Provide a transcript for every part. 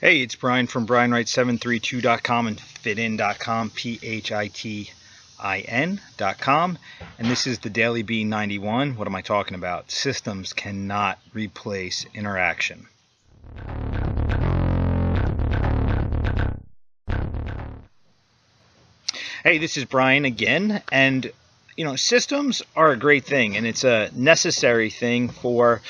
Hey, it's Brian from Wright732.com and fitin.com, PHITIN.com, and this is the Daily B91. What am I talking about? Systems cannot replace interaction. Hey, this is Brian again, and systems are a great thing, and it's a necessary thing for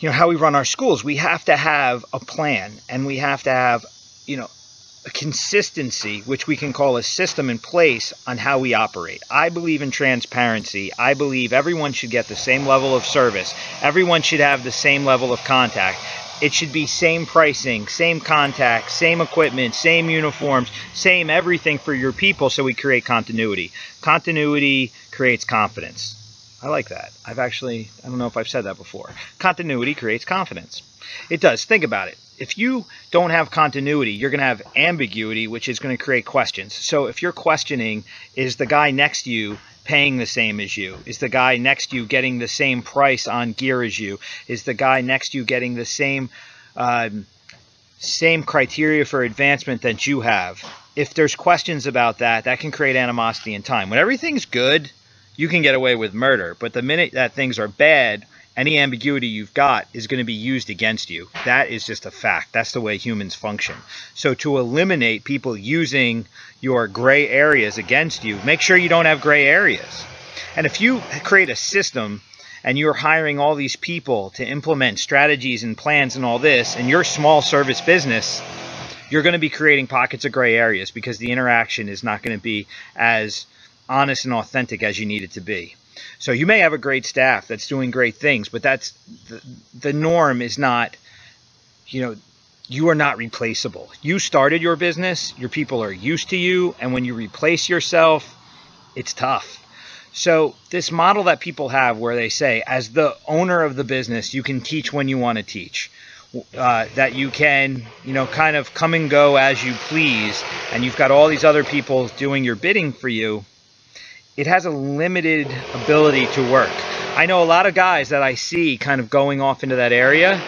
how we run our schools. We have to have a plan, and we have to have, a consistency, which we can call a system in place on how we operate. I believe in transparency. I believe everyone should get the same level of service. Everyone should have the same level of contact. It should be same pricing, same contact, same equipment, same uniforms, same everything for your people, so we create continuity. Continuity creates confidence. I like that. I don't know if I've said that before. Continuity creates confidence. It does. Think about it. If you don't have continuity, you're going to have ambiguity, which is going to create questions. So if you're questioning, is the guy next to you paying the same as you? Is the guy next to you getting the same price on gear as you? Is the guy next to you getting the same criteria for advancement that you have? If there's questions about that, that can create animosity in time. When everything's good, you can get away with murder, but the minute that things are bad, any ambiguity you've got is going to be used against you. That is just a fact. That's the way humans function. So to eliminate people using your gray areas against you, make sure you don't have gray areas. And if you create a system and you're hiring all these people to implement strategies and plans and all this, and you're small service business, you're going to be creating pockets of gray areas because the interaction is not going to be as honest and authentic as you need it to be. So you may have a great staff that's doing great things, but that's the norm is not, you are not replaceable. You started your business, your people are used to you, and when you replace yourself, it's tough. So this model that people have where they say, as the owner of the business, you can teach when you want to teach. That you can, kind of come and go as you please, and you've got all these other people doing your bidding for you. It has a limited ability to work. I know a lot of guys that I see kind of going off into that area,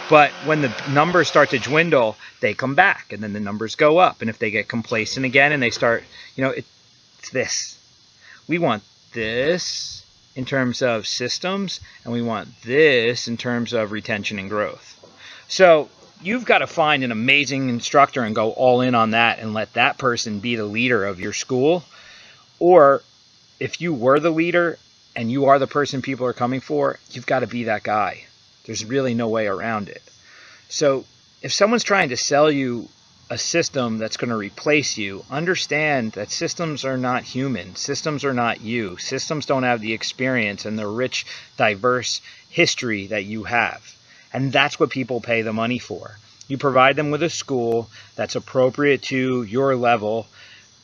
but when the numbers start to dwindle, they come back, and then the numbers go up. And if they get complacent again and they start, it's this. We want this in terms of systems, and we want this in terms of retention and growth. So you've got to find an amazing instructor and go all in on that and let that person be the leader of your school. Or if you were the leader and you are the person people are coming for, you've got to be that guy. There's really no way around it. So if someone's trying to sell you a system that's going to replace you, understand that systems are not human. Systems are not you. Systems don't have the experience and the rich, diverse history that you have. And that's what people pay the money for. You provide them with a school that's appropriate to your level,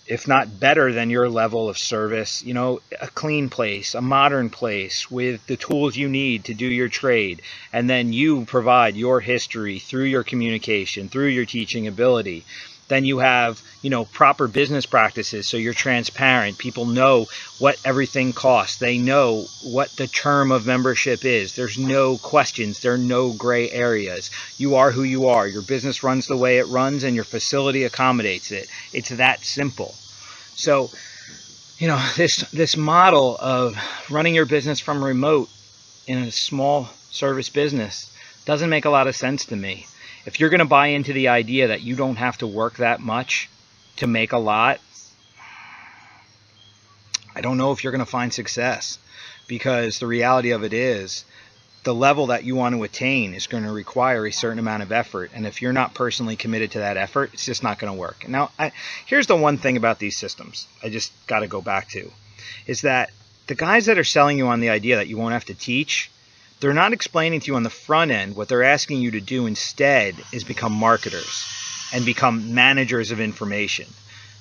if not better than your level of service, a clean place, a modern place with the tools you need to do your trade. And then you provide your history through your communication, through your teaching ability. Then you have, proper business practices, so you're transparent. People know what everything costs. They know what the term of membership is. There's no questions. There are no gray areas. You are who you are. Your business runs the way it runs, and your facility accommodates it. It's that simple. So, this model of running your business from remote in a small service business doesn't make a lot of sense to me. If you're going to buy into the idea that you don't have to work that much to make a lot, I don't know if you're going to find success, because the reality of it is the level that you want to attain is going to require a certain amount of effort. And if you're not personally committed to that effort, it's just not going to work. Now, here's the one thing about these systems I just got to go back to, is that the guys that are selling you on the idea that you won't have to teach, they're not explaining to you on the front end. What they're asking you to do instead is become marketers and become managers of information.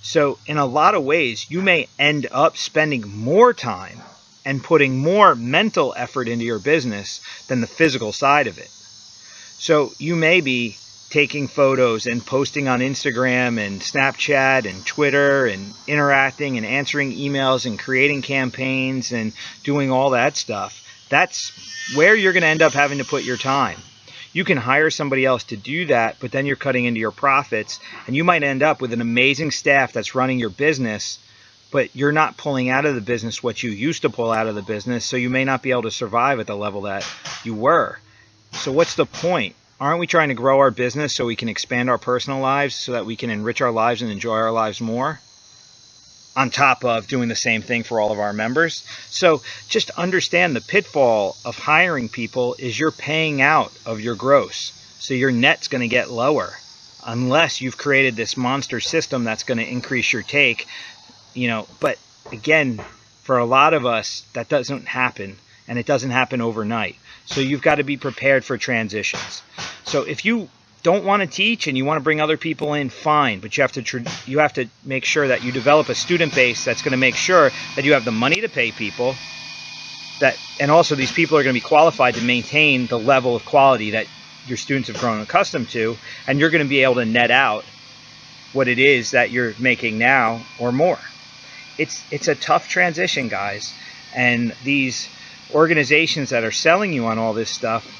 So in a lot of ways, you may end up spending more time and putting more mental effort into your business than the physical side of it. So you may be taking photos and posting on Instagram and Snapchat and Twitter and interacting and answering emails and creating campaigns and doing all that stuff. That's where you're going to end up having to put your time. You can hire somebody else to do that, but then you're cutting into your profits, and you might end up with an amazing staff that's running your business, but you're not pulling out of the business what you used to pull out of the business, so you may not be able to survive at the level that you were. So what's the point? Aren't we trying to grow our business so we can expand our personal lives, so that we can enrich our lives and enjoy our lives more, on top of doing the same thing for all of our members? So just understand the pitfall of hiring people is you're paying out of your gross. So your net's going to get lower unless you've created this monster system that's going to increase your take. But again, for a lot of us, that doesn't happen, and it doesn't happen overnight. So you've got to be prepared for transitions. So if you don't want to teach and you want to bring other people in, fine, but you have to make sure that you develop a student base that's going to make sure that you have the money to pay people, and also these people are going to be qualified to maintain the level of quality that your students have grown accustomed to, and you're going to be able to net out what it is that you're making now or more. It's a tough transition, guys, and these organizations that are selling you on all this stuff,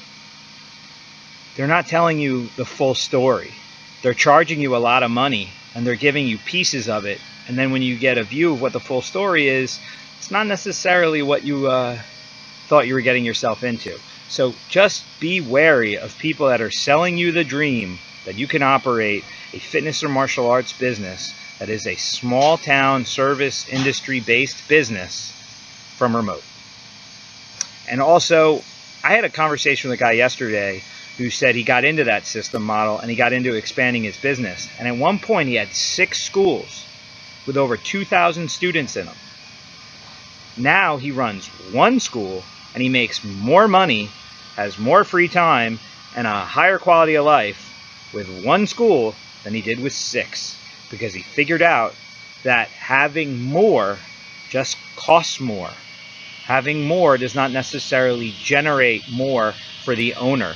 they're not telling you the full story. They're charging you a lot of money, and they're giving you pieces of it. And then when you get a view of what the full story is, it's not necessarily what you thought you were getting yourself into. So just be wary of people that are selling you the dream that you can operate a fitness or martial arts business that is a small town service industry based business from remote. And also, I had a conversation with a guy yesterday who said he got into that system model and he got into expanding his business. And at one point he had 6 schools with over 2,000 students in them. Now he runs 1 school and he makes more money, has more free time, and a higher quality of life with 1 school than he did with 6. Because he figured out that having more just costs more. Having more does not necessarily generate more for the owner.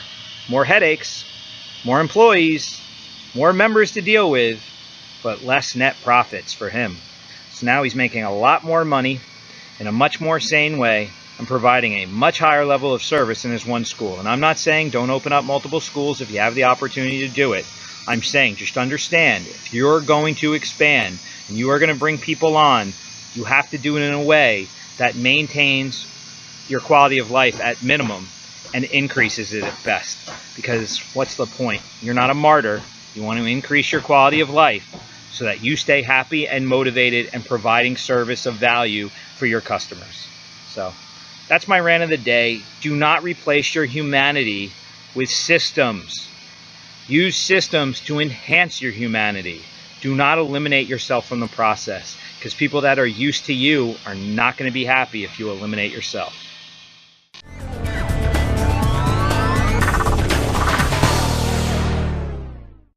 More headaches, more employees, more members to deal with, but less net profits for him. So now he's making a lot more money in a much more sane way and providing a much higher level of service in his 1 school. And I'm not saying don't open up multiple schools if you have the opportunity to do it. I'm saying just understand, if you're going to expand and you are going to bring people on, you have to do it in a way that maintains your quality of life at minimum and increases it at best. Because what's the point? You're not a martyr. You want to increase your quality of life so that you stay happy and motivated and providing service of value for your customers. So that's my rant of the day. Do not replace your humanity with systems. Use systems to enhance your humanity. Do not eliminate yourself from the process, because people that are used to you are not going to be happy if you eliminate yourself.